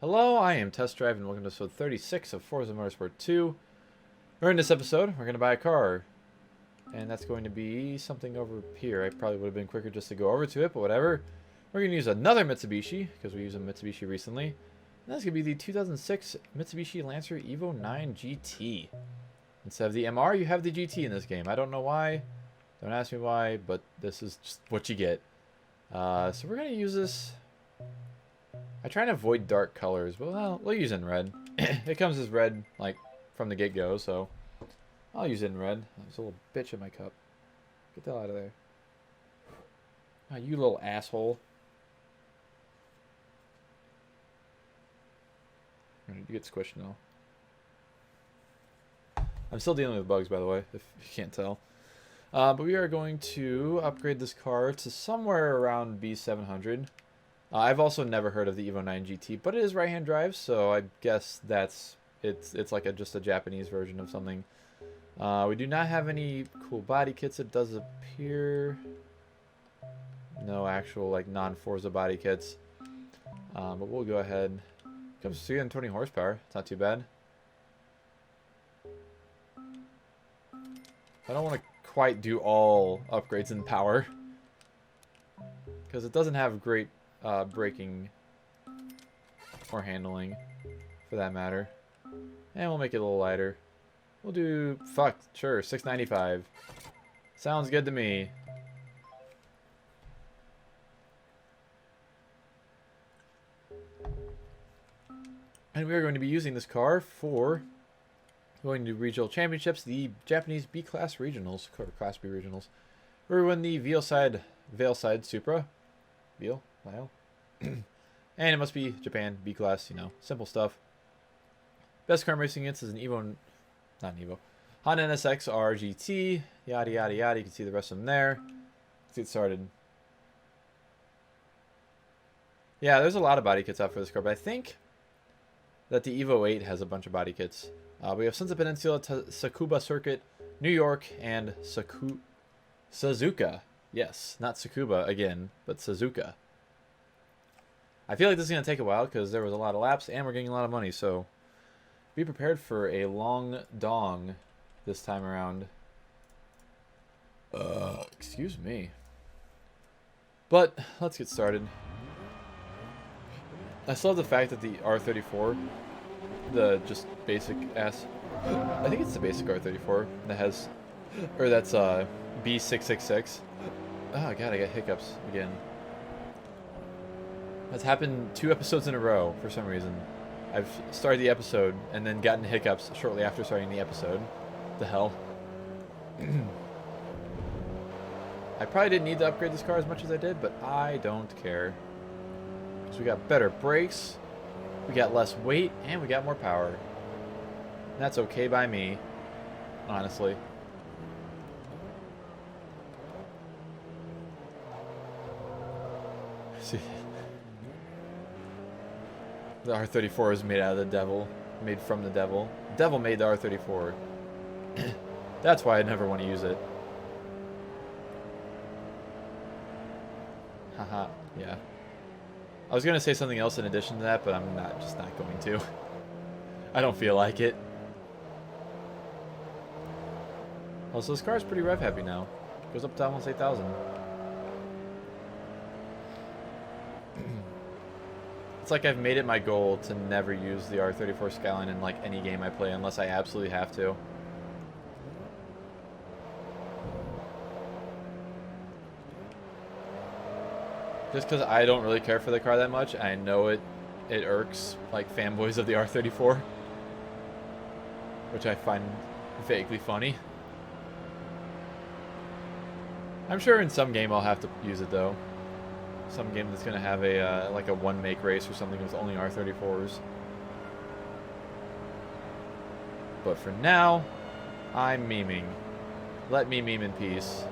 Hello, I am Test Drive, and welcome to episode 36 of Forza Motorsport 2. In this episode, we're going to buy a car. And that's going to be something over here. I probably would have been quicker just to go over to it, but whatever. We're going to use another Mitsubishi, because we used a Mitsubishi recently. And that's going to be the 2006 Mitsubishi Lancer Evo 9 GT. Instead of the MR, you have the GT in this game. I don't know why. Don't ask me why, but this is just what you get. So we're going to use this. I try and avoid dark colors, but well, we'll use it in red. It comes as red, like, from the get-go, so I'll use it in red. There's a little bitch in my cup. Get the hell out of there. Oh, you little asshole. You get squished now. I'm still dealing with bugs, by the way, if you can't tell. But we are going to upgrade this car to somewhere around B700. I've also never heard of the Evo 9 GT, but it is right-hand drive, so I guess it's like just a Japanese version of something. We do not have any cool body kits, it does appear. No actual like non-Forza body kits. But we'll go ahead. Comes to 320 horsepower. It's not too bad. I don't want to quite do all upgrades in power, because it doesn't have great braking or handling, for that matter. And we'll make it a little lighter. We'll do, sure, 695. Sounds good to me. And we are going to be using this car for going to regional championships, the Japanese B-Class regionals, or Class B regionals. We won the Veilside Supra. Veal? Wow. And it must be Japan, B-Class, you know, simple stuff. Best car I'm racing against is an Evo, not an Evo, Honda NSX RGT, yada yada yada. You can see the rest of them there. Let's get started. Yeah, there's a lot of body kits out for this car, but I think that the Evo 8 has a bunch of body kits. We have Sunset Peninsula, Tsukuba Circuit, New York, and Suzuka. Yes, not Tsukuba again, but Suzuka. I feel like this is going to take a while because there was a lot of laps and we're getting a lot of money, so be prepared for a long dong this time around. Excuse me. But let's get started. I still love the fact that the R34, the just basic ass, I think it's the basic R34 that has, or that's B666. Oh god, I got hiccups again. That's happened 2 episodes in a row for some reason. I've started the episode and then gotten hiccups shortly after starting the episode. What the hell? I probably didn't need to upgrade this car as much as I did, but I don't care. Because we got better brakes, we got less weight, and we got more power. And that's okay by me, honestly. See. The R34 is made out of the devil. Made from the devil. The devil made the R34. That's why I never want to use it. Haha, yeah. I was going to say something else in addition to that, but I'm just not going to. I don't feel like it. Also, this car is pretty rev happy now. Goes up to almost 8,000. It's like I've made it my goal to never use the R34 Skyline in like any game I play unless I absolutely have to. Just because I don't really care for the car that much, I know it irks like fanboys of the R34, which I find vaguely funny. I'm sure in some game I'll have to use it though. Some game that's going to have a like a one-make race or something with only R34s. But for now, I'm memeing. Let me meme in peace.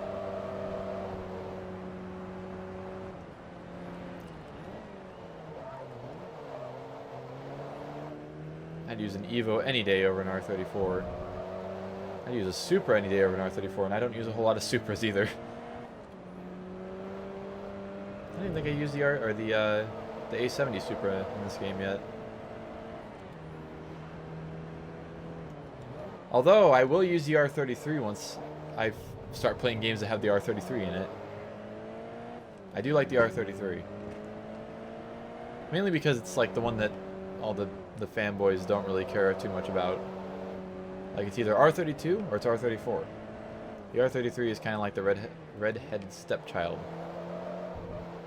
I'd use an Evo any day over an R34. I'd use a Supra any day over an R34, and I don't use a whole lot of Supras either. I don't even think I used the A70 Supra in this game yet. Although I will use the R33 once I start playing games that have the R33 in it. I do like the R33. Mainly because it's like the one that all the fanboys don't really care too much about. Like it's either R32 or it's R34. The R33 is kind of like the redhead stepchild.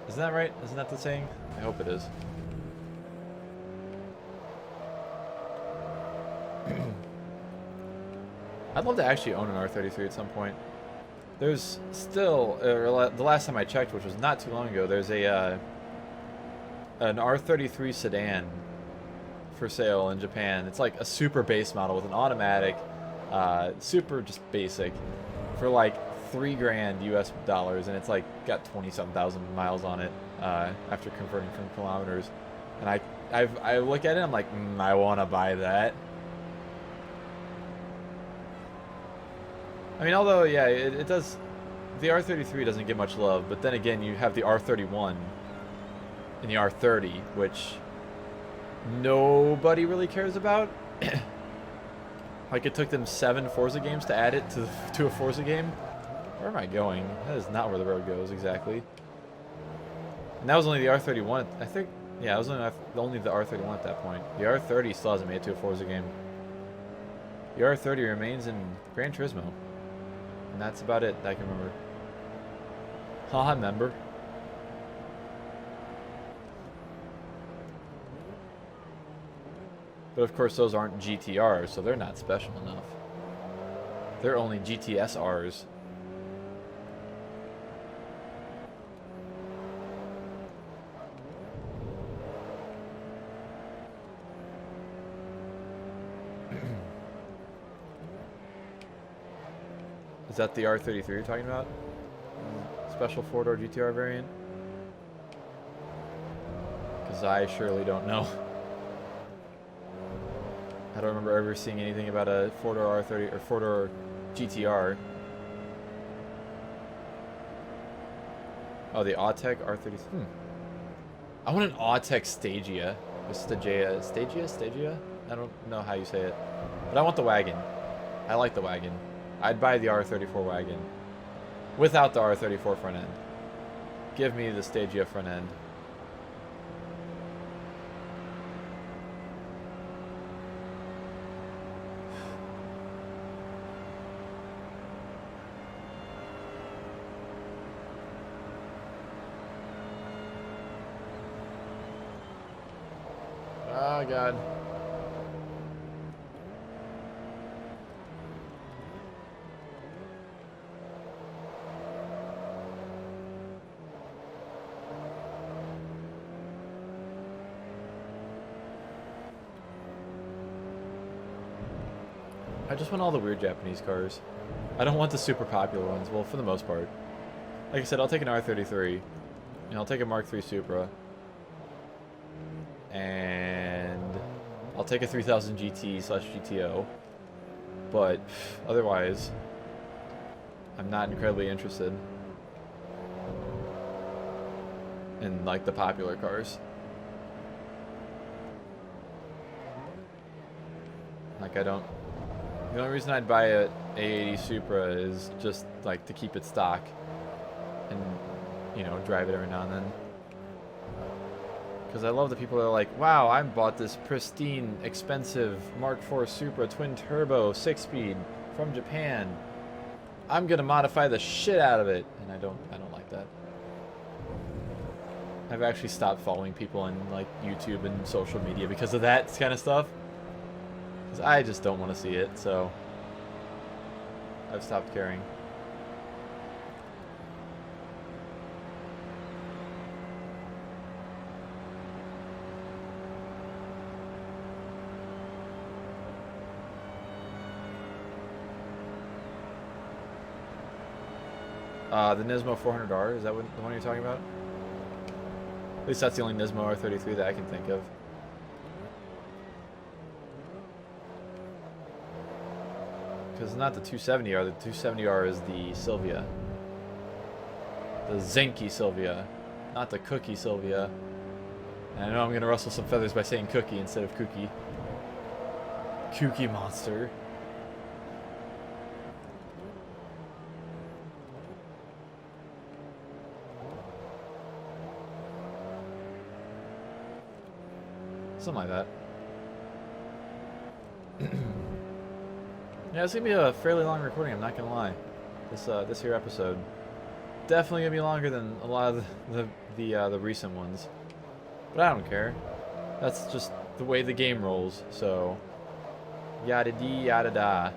Isn't that right? Isn't that the saying? I hope it is. I'd love to actually own an R33 at some point. There's still, the last time I checked, which was not too long ago, there's an R33 sedan for sale in Japan. It's like a super base model with an automatic, super just basic, for like $3 grand US dollars, and it's like got 20-something thousand miles on it after converting from kilometers. And I look at it, I'm like, I want to buy that. I mean, although, yeah, it does, the R33 doesn't get much love, but then again, you have the R31 and the R30, which nobody really cares about. Like, it took them 7 Forza games to add it to a Forza game. Where am I going? That is not where the road goes, exactly. And that was only the R31, I think, yeah, it was only the R31 at that point. The R30 still hasn't made it to a Forza game. The R30 remains in Gran Turismo. And that's about it that I can remember. I remember. But of course those aren't GTRs, so they're not special enough. They're only GTSRs. Is that the R33 you're talking about? Special 4-door GTR variant? Because I surely don't know. I don't remember ever seeing anything about a 4-door R30 or 4-door GTR. Oh, the Autech R30. I want an Autech Stagia. Or Stagia? I don't know how you say it. But I want the wagon. I like the wagon. I'd buy the R34 wagon without the R34 front end. Give me the Stagia front end. Oh, God. I just want all the weird Japanese cars. I don't want the super popular ones. Well, for the most part. Like I said, I'll take an R33. And I'll take a Mark III Supra. And I'll take a 3000 GT/GTO. But otherwise, I'm not incredibly interested in like the popular cars. Like I don't. The only reason I'd buy a A80 Supra is just like to keep it stock and, you know, drive it every now and then. Because I love the people that are like, wow, I bought this pristine, expensive Mark IV Supra twin turbo 6-speed from Japan. I'm gonna modify the shit out of it, and I don't like that. I've actually stopped following people on like YouTube and social media because of that kind of stuff. Because I just don't want to see it, so I've stopped caring. The Nismo 400R, is that the one you're talking about? At least that's the only Nismo R33 that I can think of. Because it's not the 270R, the 270R is the Silvia. The Zenki Silvia, not the Cookie Silvia. And I know I'm going to rustle some feathers by saying Cookie instead of Kooky. Kooky monster. Something like that. Yeah, it's gonna be a fairly long recording. I'm not gonna lie. This here episode definitely gonna be longer than a lot of the recent ones. But I don't care. That's just the way the game rolls. So yada dee yada da.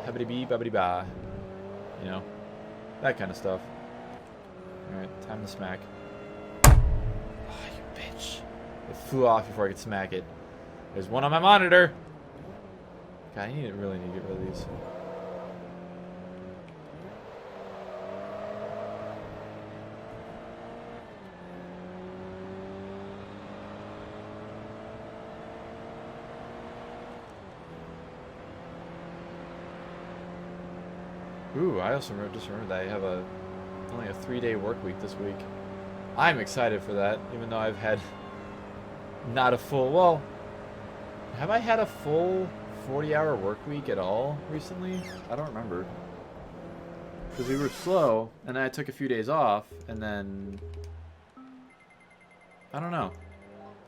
Habity bee babbity ba. You know, that kind of stuff. All right, time to smack. Oh, you bitch! It flew off before I could smack it. There's one on my monitor. God, I really need to get rid of these. Ooh, I also just remembered that I have only a 3-day work week this week. I'm excited for that, even though I've had not a full, well, have I had a full 40-hour work week at all recently? I don't remember. Because we were slow, and then I took a few days off, and then I don't know.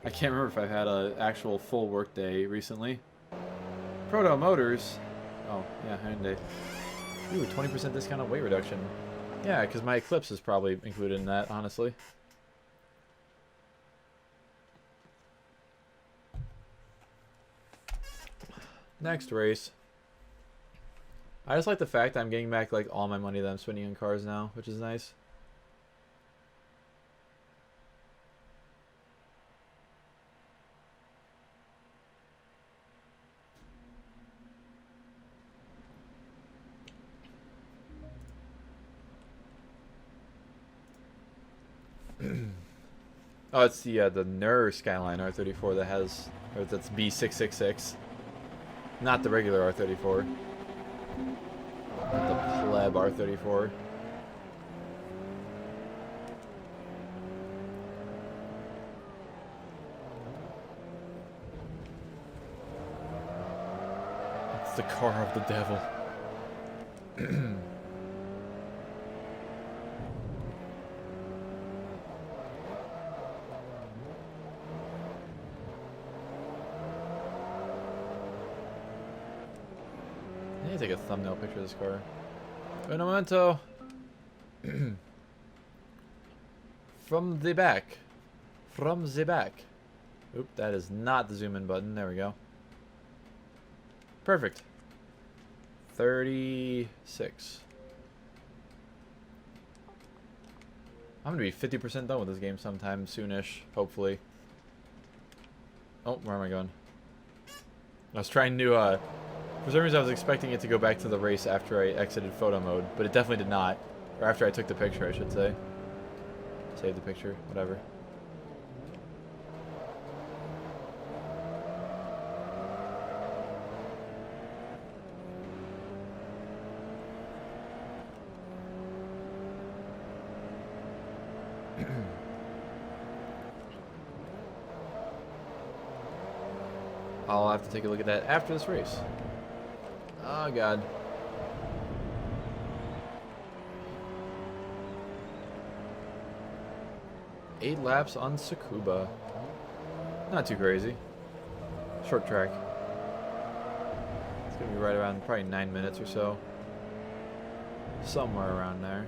I can't remember if I've had an actual full work day recently. Proto Motors. Oh, yeah, Hyundai. Ooh, 20% discount on weight reduction. Yeah, because my Eclipse is probably included in that, honestly. Next race. I just like the fact that I'm getting back like all my money that I'm spending on cars now, which is nice. Oh, it's the NER Skyline R34 that has, or that's B666. Not the regular R34. Not the pleb R34. It's the car of the devil. I need to take a thumbnail picture of this car. Un momento. From the back. From the back. Oop, that is not the zoom in button. There we go. Perfect. 36. I'm going to be 50% done with this game sometime soonish, hopefully. Oh, where am I going? I was trying to, for some reason I was expecting it to go back to the race after I exited photo mode, but it definitely did not. Or after I took the picture, I should say. Save the picture, whatever. I'll have to take a look at that after this race. Oh god. Eight laps on Tsukuba. Not too crazy. Short track. It's gonna be right around probably 9 minutes or so. Somewhere around there.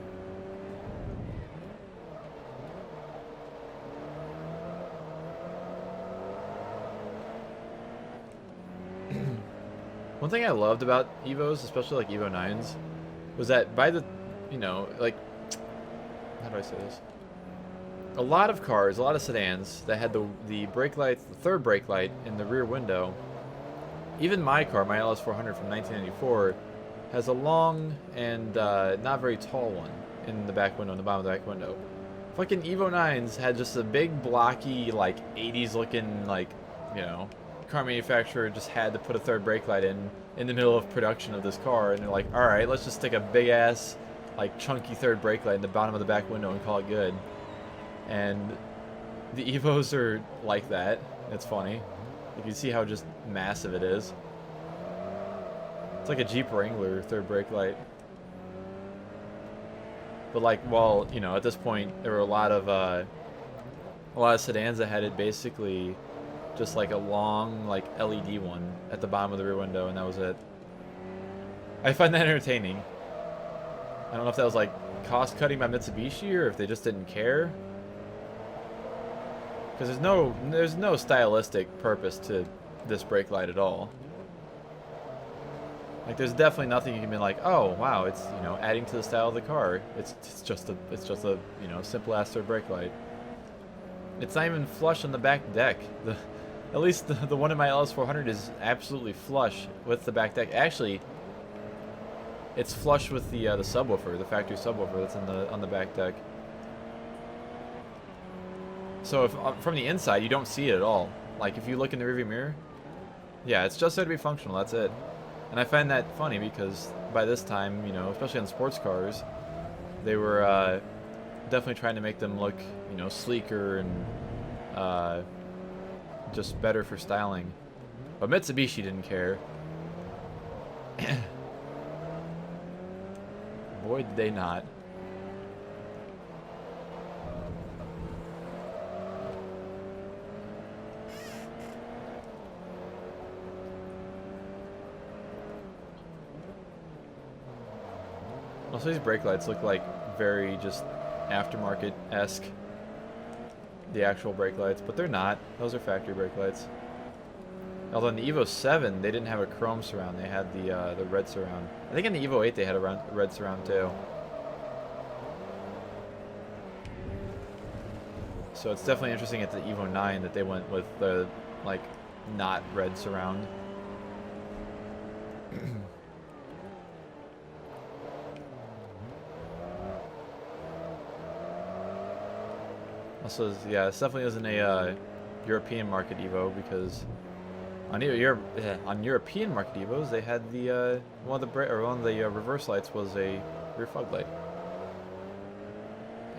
One thing I loved about Evos, especially like Evo 9s, was that by the, you know, like, how do I say this? A lot of cars, a lot of sedans that had the brake light, the third brake light in the rear window. Even my car, my LS400 from 1994, has a long and not very tall one in the back window, in the bottom of the back window. Fucking Evo 9s had just a big blocky, like 80s looking, like, you know, car manufacturer just had to put a third brake light in the middle of production of this car, and they're like, all right, let's just stick a big ass, like chunky third brake light in the bottom of the back window and call it good. And the Evos are like that. It's funny. You can see how just massive it is. It's like a Jeep Wrangler third brake light. But like, well, you know, at this point there were a lot of a lot of sedans that had it basically just like a long like LED one at the bottom of the rear window, and that was it. I find that entertaining. I don't know if that was like cost cutting by Mitsubishi or if they just didn't care. Because there's no stylistic purpose to this brake light at all. Like there's definitely nothing you can be like, oh wow, it's, you know, adding to the style of the car. It's just a you know, simple ass third brake light. It's not even flush on the back deck. At least the one in my LS400 is absolutely flush with the back deck. Actually, it's flush with the subwoofer, the factory subwoofer that's on the back deck. So if from the inside you don't see it at all. Like if you look in the rearview mirror, yeah, it's just there to be functional. That's it. And I find that funny because by this time, you know, especially on sports cars, they were definitely trying to make them look, you know, sleeker and just better for styling. But Mitsubishi didn't care. Boy, did they not. Also, these brake lights look like very just aftermarket-esque. The actual brake lights, but they're not. Those are factory brake lights. Although in the Evo 7, they didn't have a chrome surround. They had the red surround. I think in the Evo 8 they had a red surround too. So it's definitely interesting at the Evo 9 that they went with the, like, not red surround. Also, yeah, this definitely isn't a European market Evo because on European market Evos they had the one of the reverse lights was a rear fog light.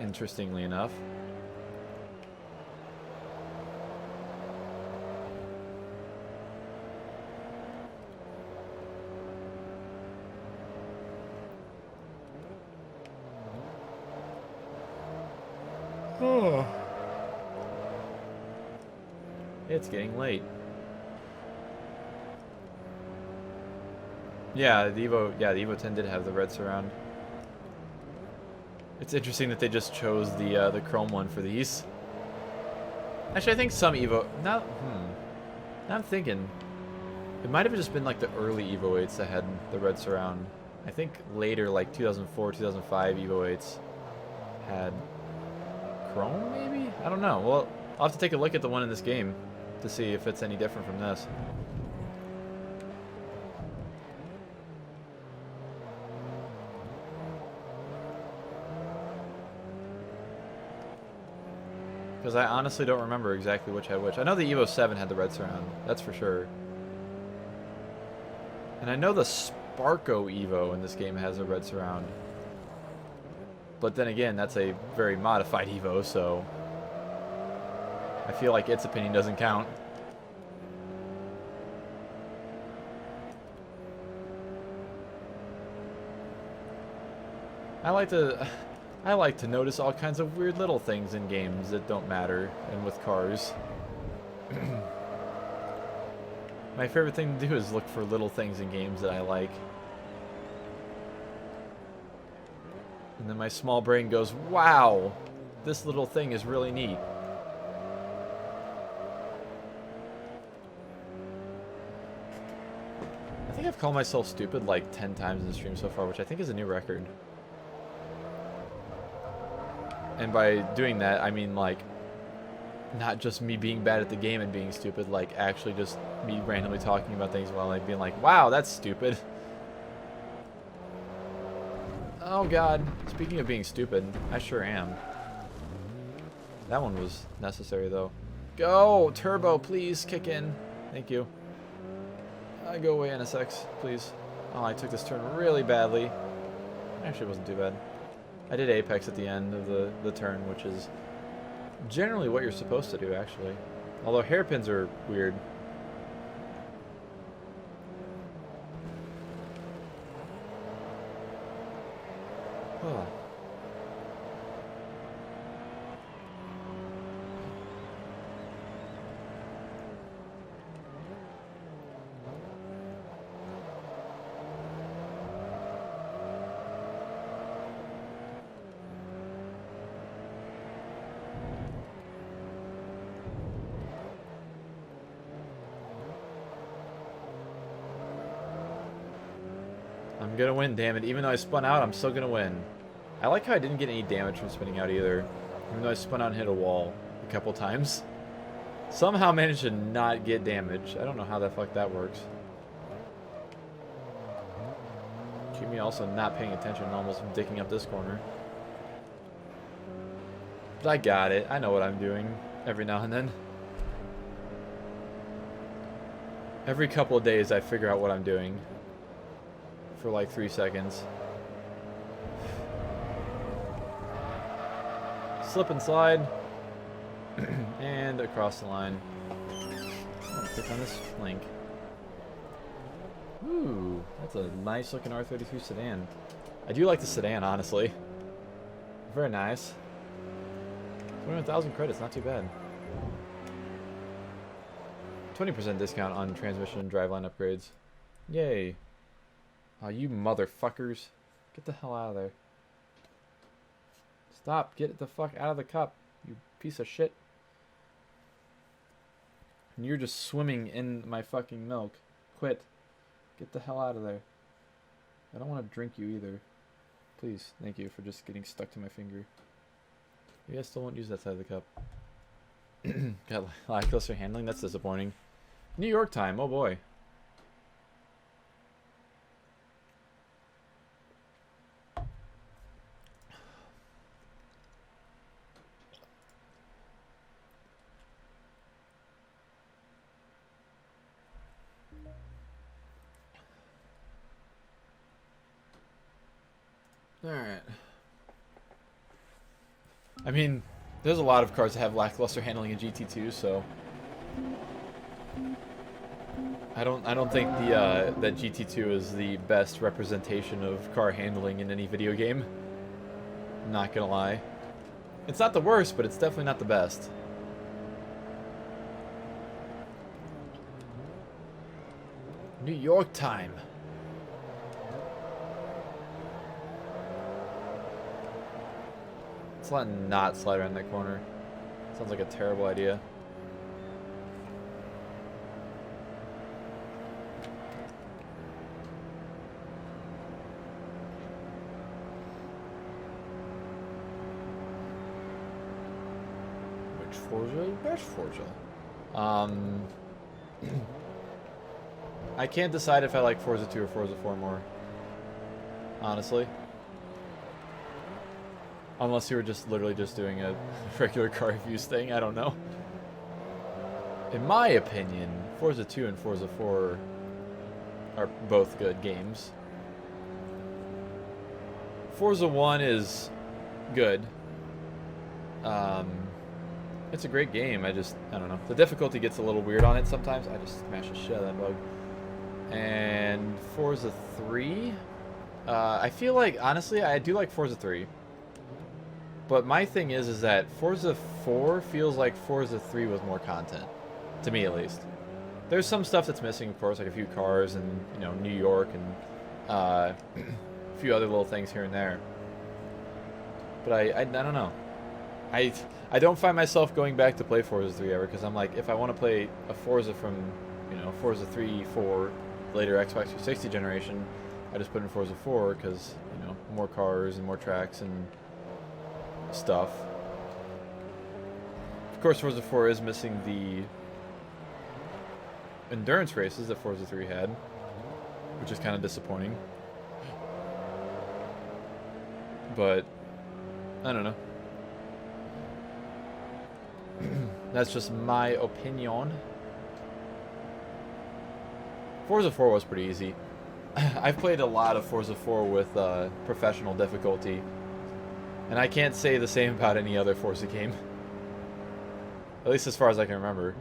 Interestingly enough. Oh. It's getting late. Yeah, the Evo 10 did have the red surround. It's interesting that they just chose the chrome one for these. Actually, I think some Evo now I'm thinking it might have just been like the early Evo 8s that had the red surround. I think later, like 2004, 2005 Evo 8s had chrome, maybe? I don't know. Well, I'll have to take a look at the one in this game to see if it's any different from this. Because I honestly don't remember exactly which had which. I know the Evo 7 had the red surround, that's for sure. And I know the Sparko Evo in this game has a red surround. But then again, that's a very modified Evo, so I feel like its opinion doesn't count. I like to notice all kinds of weird little things in games that don't matter and with cars. My favorite thing to do is look for little things in games that I like. And then my small brain goes, wow, this little thing is really neat. I think I've called myself stupid like 10 times in the stream so far, which I think is a new record. And by doing that, I mean like, not just me being bad at the game and being stupid, like actually just me randomly talking about things while like being like, wow, that's stupid. Oh god, speaking of being stupid, I sure am. That one was necessary though. Go! Turbo, please, kick in. Thank you. Go away, NSX, please. Oh, I took this turn really badly. Actually, it wasn't too bad. I did apex at the end of the turn, which is generally what you're supposed to do, actually. Although hairpins are weird. I'm gonna win, damn it. Even though I spun out, I'm still gonna win. I like how I didn't get any damage from spinning out either. Even though I spun out and hit a wall a couple times. Somehow managed to not get damage. I don't know how the fuck that works. Keep me also not paying attention and almost dicking up this corner. But I got it. I know what I'm doing every now and then. Every couple of days I figure out what I'm doing. For like 3 seconds. Slip and slide. And across the line. I'm gonna click on this link. Ooh, that's a nice looking R33 sedan. I do like the sedan, honestly. Very nice. 21,000 credits, not too bad. 20% discount on transmission and driveline upgrades. Yay. Oh, you motherfuckers. Get the hell out of there. Stop. Get the fuck out of the cup, you piece of shit. And you're just swimming in my fucking milk. Quit. Get the hell out of there. I don't want to drink you either. Please, thank you for just getting stuck to my finger. Maybe I still won't use that side of the cup. Got lackluster handling? That's disappointing. New York time, oh boy. Alright. I mean, there's a lot of cars that have lackluster handling in GT2, so I don't think the that GT2 is the best representation of car handling in any video game. I'm not gonna lie. It's not the worst, but it's definitely not the best. New York time. Let's not slide around that corner. Sounds like a terrible idea. Which Forza is best Forza? I can't decide if I like Forza 2 or Forza 4 more. Honestly. Unless you were just literally just doing a regular car reviews thing, I don't know. In my opinion, Forza 2 and Forza 4 are both good games. Forza 1 is good. It's a great game, I don't know. The difficulty gets a little weird on it sometimes. I just smashed the shit out of that bug. And Forza 3, I feel like, honestly, I do like Forza 3. But my thing is that Forza 4 feels like Forza 3 with more content. To me, at least. There's some stuff that's missing, of course, like a few cars and, you know, New York and a few other little things here and there. But I don't know. I don't find myself going back to play Forza 3 ever, because I'm like, if I want to play a Forza from, you know, Forza 3, 4, later Xbox 360 generation, I just put in Forza 4 because, you know, more cars and more tracks and stuff. Of course, Forza 4 is missing the endurance races that Forza 3 had, which is kind of disappointing. But I don't know. That's just my opinion. Forza 4 was pretty easy. I've played a lot of Forza 4 with professional difficulty. And I can't say the same about any other Forza game. At least as far as I can remember.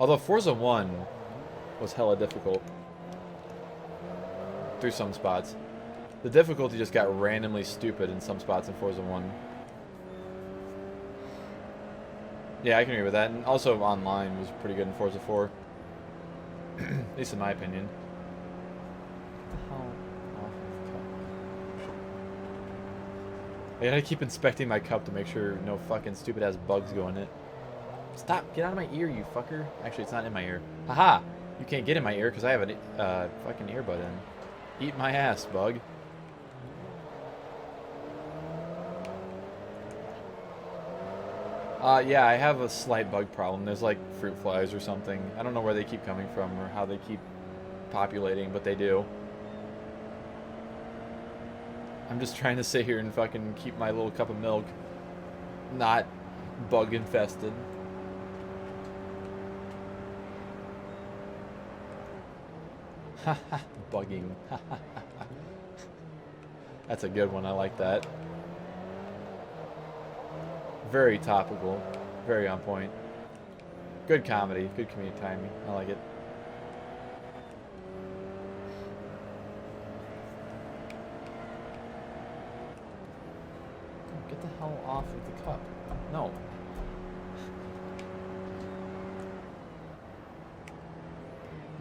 Although Forza 1 was hella difficult. Through some spots. The difficulty just got randomly stupid in some spots in Forza 1. Yeah, I can agree with that. And also online was pretty good in Forza 4. At least in my opinion. I gotta keep inspecting my cup to make sure no fucking stupid ass bugs go in it. Stop! Get out of my ear, you fucker. Actually, it's not in my ear. Haha! You can't get in my ear because I have a fucking earbud in. Eat my ass, bug. Yeah, I have a slight bug problem. There's like fruit flies or something. I don't know where they keep coming from or how they keep populating, but they do. I'm just trying to sit here and fucking keep my little cup of milk not bug infested. Haha, bugging. That's a good one. I like that. Very topical. Very on point. Good comedy. Good comedic timing. I like it. Get the hell off of the cup. No.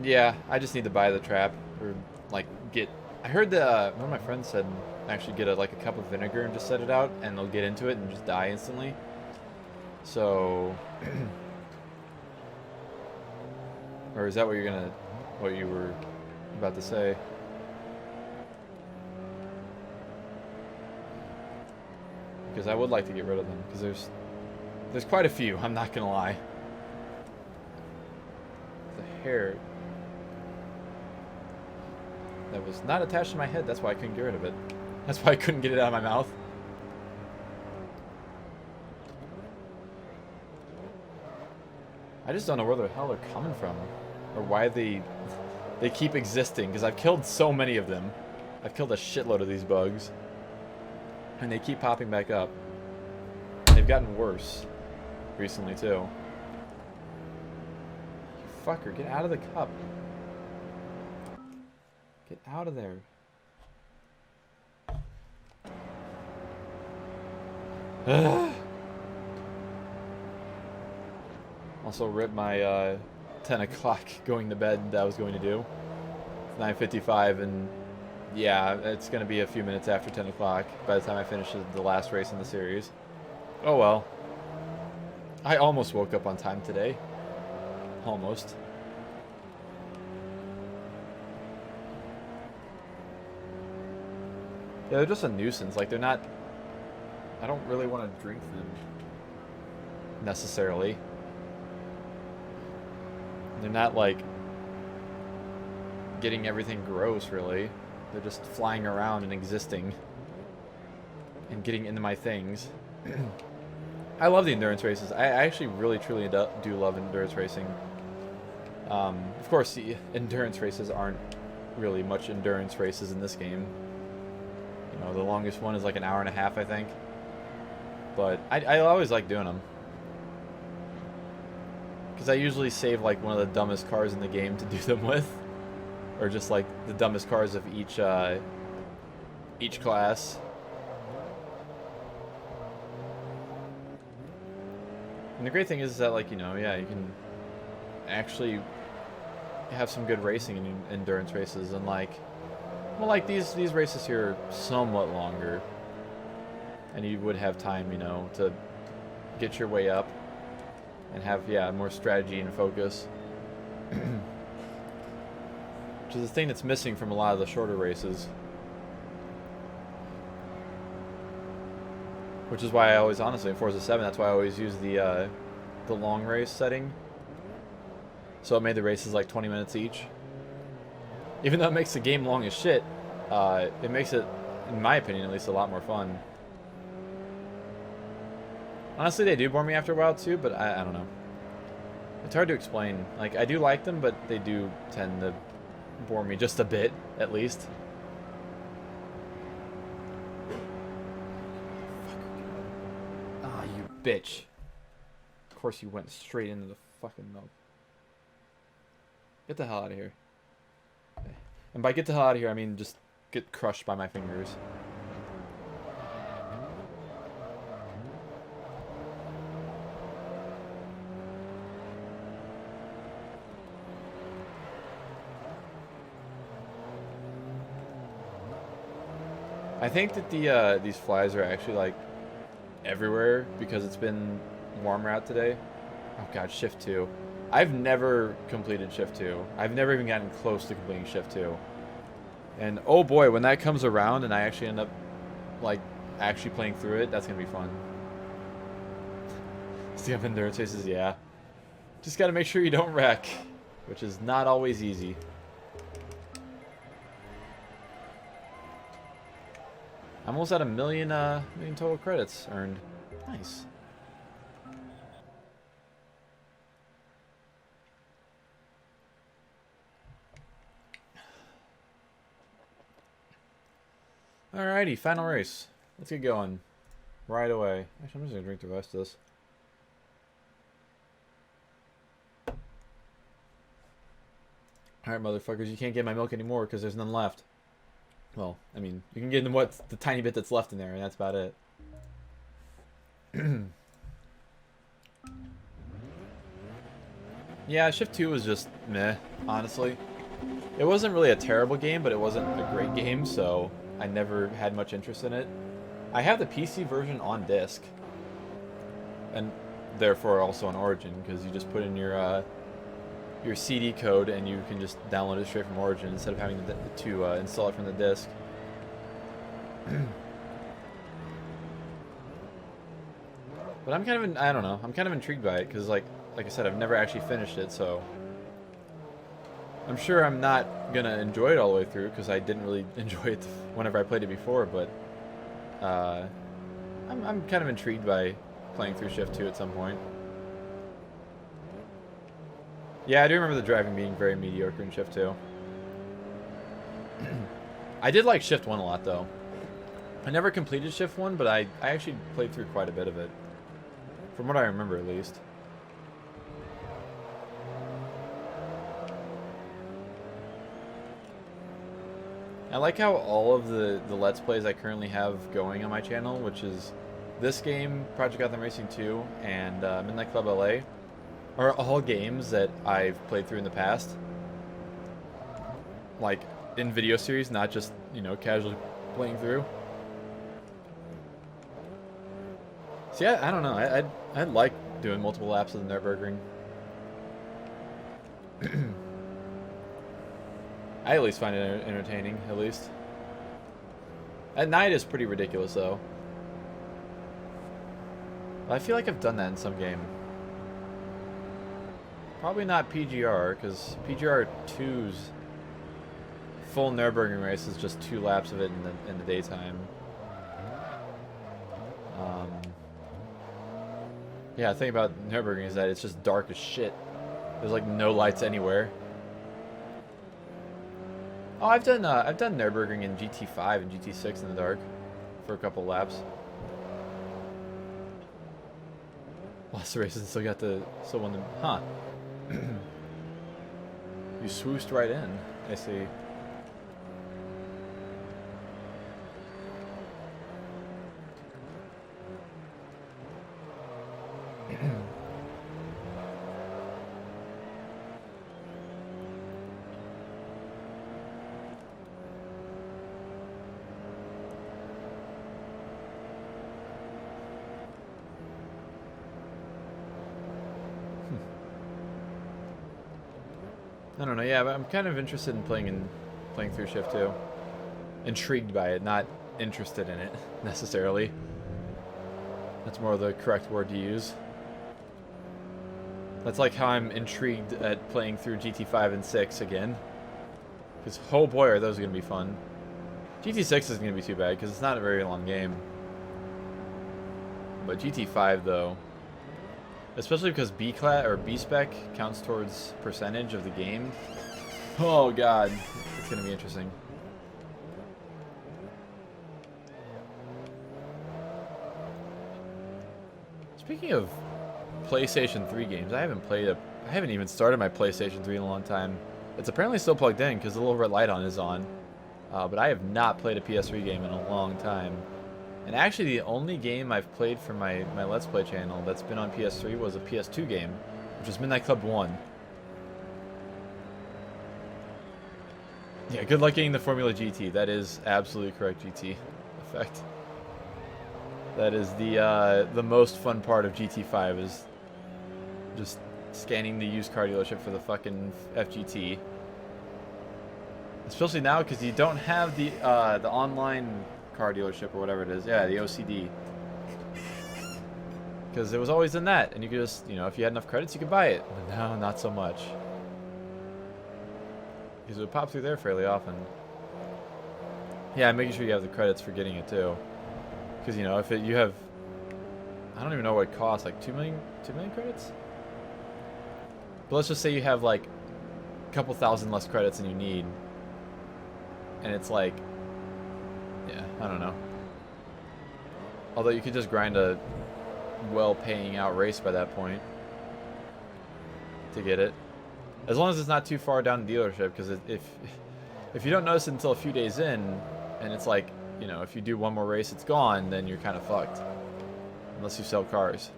Yeah, I just need to buy the trap. Or, like, get... I heard that one of my friends said actually get like a cup of vinegar and just set it out, and they'll get into it and just die instantly. So... or is that what you're gonna... what you were about to say? Because I would like to get rid of them, because there's quite a few, I'm not gonna lie. The hair that was not attached to my head, that's why I couldn't get rid of it. That's why I couldn't get it out of my mouth. I just don't know where the hell they're coming from, or why they keep existing, because I've killed so many of them. I've killed a shitload of these bugs. And they keep popping back up. And they've gotten worse recently, too. You fucker, get out of the cup. Get out of there. Also, rip my 10 o'clock going to bed that I was going to do. It's 9:55 and... yeah, it's going to be a few minutes after 10 o'clock by the time I finish the last race in the series. Oh well. I almost woke up on time today. Almost. Yeah, they're just a nuisance. Like, they're not... I don't really want to drink them. Necessarily. They're not, like... getting everything gross, really. They're just flying around and existing. And getting into my things. I love the endurance races. I actually really, truly do love endurance racing. Of course, the endurance races aren't really much endurance races in this game. You know, the longest one is like an hour and a half, I think. But I always like doing them. Because I usually save like one of the dumbest cars in the game to do them with. Or just like the dumbest cars of each class. And the great thing is that, like, you know, yeah, you can actually have some good racing in endurance races, and like, well, like these races here are somewhat longer, and you would have time, you know, to get your way up and have, yeah, more strategy and focus. Which is the thing that's missing from a lot of the shorter races. Which is why I always, honestly, in Forza 7, that's why I always use the long race setting. So it made the races like 20 minutes each. Even though it makes the game long as shit, it makes it, in my opinion at least, a lot more fun. Honestly, they do bore me after a while too, but I don't know. It's hard to explain. Like, I do like them, but they do tend to bore me just a bit, at least. Ah, you bitch. Of course you went straight into the fucking milk. Get the hell out of here. And by get the hell out of here, I mean just get crushed by my fingers. I think that these flies are actually like everywhere because it's been warmer out today. Oh god, Shift 2. I've never completed Shift 2. I've never even gotten close to completing Shift 2. And oh boy, when that comes around and I actually end up, like, actually playing through it, that's gonna be fun. See up endurance races, yeah. Just gotta make sure you don't wreck, which is not always easy. I'm almost at a million total credits earned. Nice. Alrighty, final race. Let's get going. Right away. Actually, I'm just gonna drink the rest of this. Alright, motherfuckers, you can't get my milk anymore because there's none left. Well, I mean, you can get in the tiny bit that's left in there, and that's about it. Yeah, Shift 2 was just meh, honestly. It wasn't really a terrible game, but it wasn't a great game, so I never had much interest in it. I have the PC version on disc, and therefore also on Origin, because you just put in your CD code and you can just download it straight from Origin instead of having to install it from the disc. But I'm kind of, I don't know, I'm kind of intrigued by it, because like I said, I've never actually finished it, so I'm sure I'm not gonna enjoy it all the way through, because I didn't really enjoy it whenever I played it before, but I'm kind of intrigued by playing through Shift 2 at some point. Yeah, I do remember the driving being very mediocre in Shift 2. I did like Shift 1 a lot, though. I never completed Shift 1, but I actually played through quite a bit of it. From what I remember, at least. I like how all of the Let's Plays I currently have going on my channel, which is this game, Project Gotham Racing 2, and Midnight Club LA, are all games that I've played through in the past. Like, in video series, not just, you know, casually playing through. See, I don't know. I'd like doing multiple laps of the Nürburgring. I at least find it entertaining, at least. At night is pretty ridiculous, though. I feel like I've done that in some game. Probably not PGR, because PGR 2's full Nürburgring race is just 2 laps of it in the daytime. Yeah, the thing about Nürburgring is that it's just dark as shit. There's like no lights anywhere. Oh, I've done Nürburgring in GT5 and GT6 in the dark for a couple laps. Lost the races and still got won them. Huh. You swooshed right in. I see. I don't know, yeah, but I'm kind of interested in playing through Shift 2. Intrigued by it, not interested in it, necessarily. That's more the correct word to use. That's like how I'm intrigued at playing through GT5 and 6 again. Because, oh boy, are those going to be fun. GT6 isn't going to be too bad, because it's not a very long game. But GT5, though... Especially because B-Class or B-Spec counts towards percentage of the game. Oh god, it's going to be interesting. Speaking of PlayStation 3 games, I haven't even started my PlayStation 3 in a long time. It's apparently still plugged in because the little red light on is on. But I have not played a PS3 game in a long time. And actually, the only game I've played for my Let's Play channel that's been on PS3 was a PS2 game, which was Midnight Club 1. Yeah, good luck getting the Formula GT. That is absolutely correct, GT effect. That is the most fun part of GT5 is just scanning the used car dealership for the fucking FGT. Especially now because you don't have the online car dealership or whatever it is. Yeah, the OCD. Because it was always in that, and you could just, you know, if you had enough credits, you could buy it. But now, not so much. Because it would pop through there fairly often. Yeah, making sure you have the credits for getting it too. Because, you know, if you have, I don't even know what it costs, like 2 million credits? But let's just say you have like a couple thousand less credits than you need. And it's like, yeah, I don't know. Although you could just grind a well-paying out race by that point to get it. As long as it's not too far down the dealership, because if you don't notice it until a few days in, and it's like, you know, if you do one more race, it's gone, then you're kind of fucked. Unless you sell cars.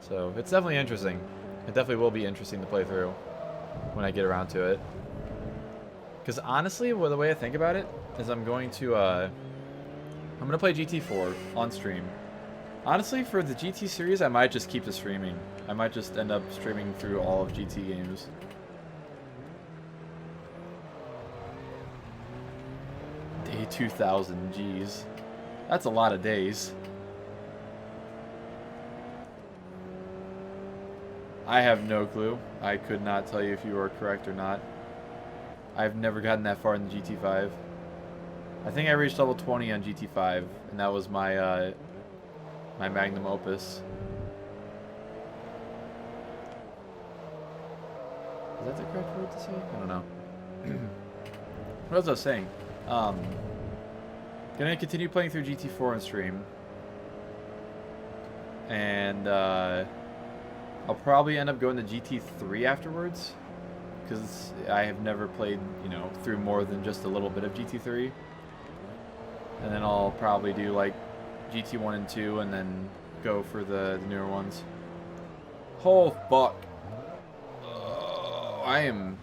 So, it's definitely interesting. It definitely will be interesting to play through when I get around to it. Because honestly, well, the way I think about it is I'm going to play GT4 on stream. Honestly, for the GT series, I might just keep the streaming. I might just end up streaming through all of GT games. Day 2000, jeez. That's a lot of days. I have no clue. I could not tell you if you are correct or not. I've never gotten that far in the GT5. I think I reached level 20 on GT5, and that was my my magnum opus. Is that the correct word to say? I don't know. What was I saying? Gonna continue playing through GT4 on stream, and I'll probably end up going to GT3 afterwards, because I have never played, you know, through more than just a little bit of GT3. And then I'll probably do like GT1 and 2 and then go for the newer ones. Oh, fuck. I am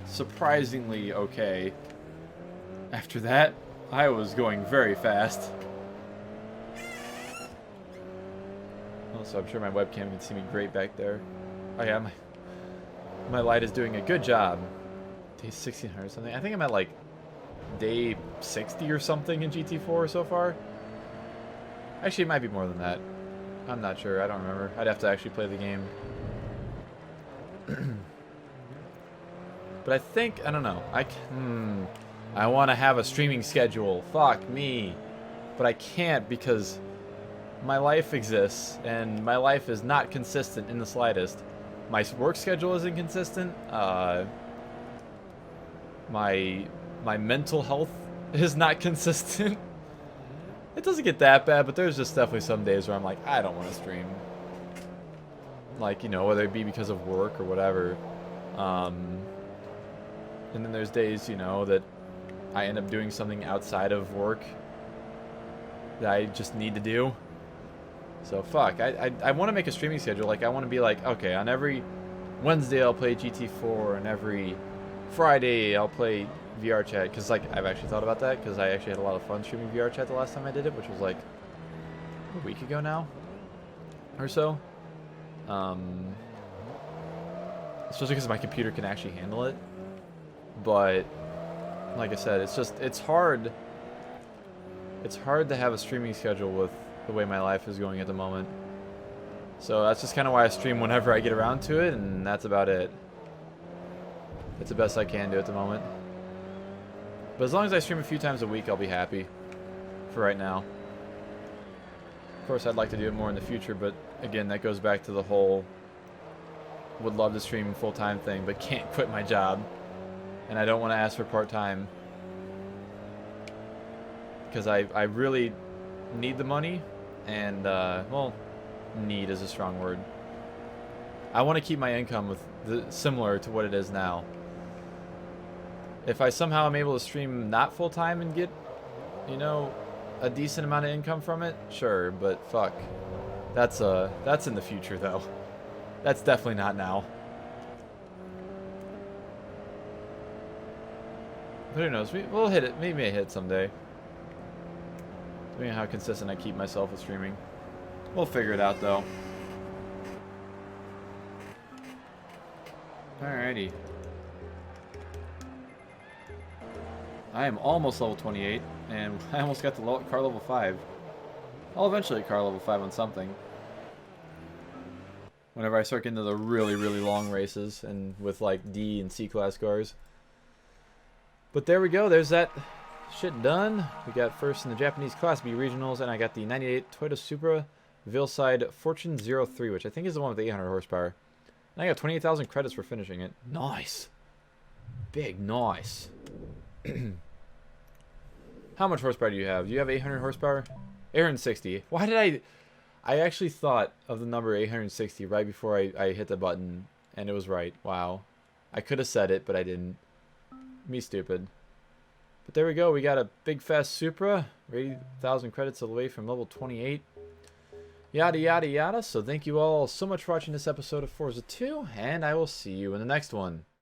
surprisingly okay. After that, I was going very fast. Also, I'm sure my webcam can see me great back there. Oh yeah, my light is doing a good job. Day 1600 something. I think I'm at like day 60 or something in GT4 so far. Actually, it might be more than that. I'm not sure. I don't remember. I'd have to actually play the game. But I think, I don't know. I want to have a streaming schedule. Fuck me. But I can't because my life exists and my life is not consistent in the slightest. My work schedule isn't consistent. My mental health is not consistent. It doesn't get that bad, but there's just definitely some days where I'm like, I don't want to stream. Like, you know, whether it be because of work or whatever. And then there's days, you know, that I end up doing something outside of work that I just need to do. So, fuck. I want to make a streaming schedule. Like, I want to be like, okay, on every Wednesday I'll play GT4, and every Friday I'll play VR chat. Because, like, I've actually thought about that, because I actually had a lot of fun streaming VR chat the last time I did it, which was, like, a week ago now or so. Especially because my computer can actually handle it. But, like I said, it's hard. It's hard to have a streaming schedule with the way my life is going at the moment. So that's just kind of why I stream whenever I get around to it, and that's about it. It's the best I can do at the moment. But as long as I stream a few times a week, I'll be happy for right now. Of course, I'd like to do it more in the future, but again, that goes back to the whole would love to stream full-time thing, but can't quit my job. And I don't want to ask for part-time. Because I really need the money, and, well, need is a strong word. I want to keep my income with similar to what it is now. If I somehow am able to stream not full-time and get, you know, a decent amount of income from it, sure, but fuck. That's in the future, though. That's definitely not now. But who knows? We'll hit it. Maybe I hit it someday. Depending on how consistent I keep myself with streaming. We'll figure it out, though. Alrighty. I am almost level 28, and I almost got to car level 5. I'll eventually get car level 5 on something. Whenever I start getting to the really, really long races, and with like D and C class cars. But there we go, there's that shit done. We got first in the Japanese Class B regionals, and I got the 98 Toyota Supra Vilside Fortune 03, which I think is the one with the 800 horsepower. And I got 28,000 credits for finishing it. Nice. Big nice. How much horsepower do you have? Do you have 800 horsepower? 860. Why did I actually thought of the number 860 right before I hit the button, and it was right. Wow. I could have said it, but I didn't. Me stupid. But there we go. We got a big fast Supra. 80,000 credits away from level 28. Yada, yada, yada. So thank you all so much for watching this episode of Forza 2, and I will see you in the next one.